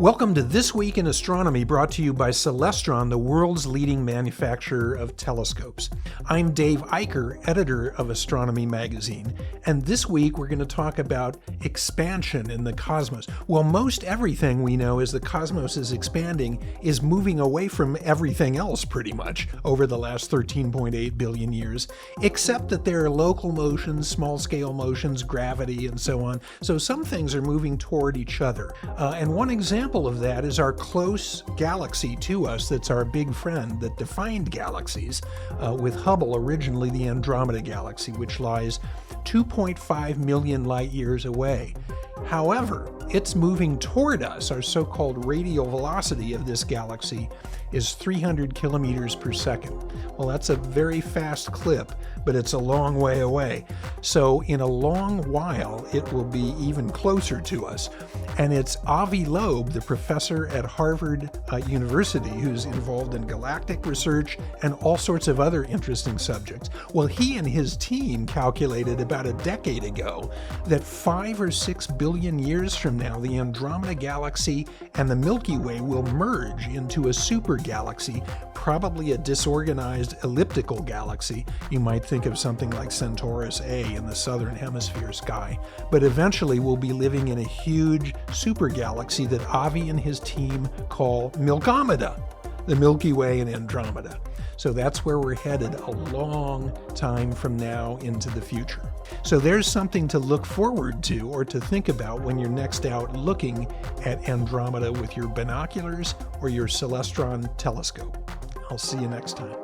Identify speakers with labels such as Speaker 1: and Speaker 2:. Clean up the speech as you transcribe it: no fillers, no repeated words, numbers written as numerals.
Speaker 1: Welcome to This Week in Astronomy, brought to you by Celestron, the world's leading manufacturer of telescopes. I'm Dave Eicher, editor of Astronomy magazine, and this week we're going to talk about expansion in the cosmos. Well, most everything we know as the cosmos is expanding is moving away from everything else pretty much over the last 13.8 billion years, except that there are local motions, small-scale motions, gravity, and so on. So some things are moving toward each other. And one example of that is our close galaxy to us that's our big friend that defined galaxies, with Hubble originally the Andromeda Galaxy, which lies 2.5 million light years away. However, it's moving toward us. Our so-called radial velocity of this galaxy is 300 kilometers per second. Well, that's a very fast clip, but it's a long way away. So in a long while, it will be even closer to us. And it's Avi Loeb, the professor at Harvard University, who's involved in galactic research and all sorts of other interesting subjects. Well, he and his team calculated about a decade ago that 5 or 6 billion years from now, the Andromeda Galaxy and the Milky Way will merge into a supergalaxy, probably a disorganized elliptical galaxy. You might think of something like Centaurus A in the southern hemisphere sky. But eventually we'll be living in a huge supergalaxy that Avi and his team call Milkomeda, the Milky Way and Andromeda. So that's where we're headed a long time from now into the future. So there's something to look forward to or to think about when you're next out looking at Andromeda with your binoculars or your Celestron telescope. I'll see you next time.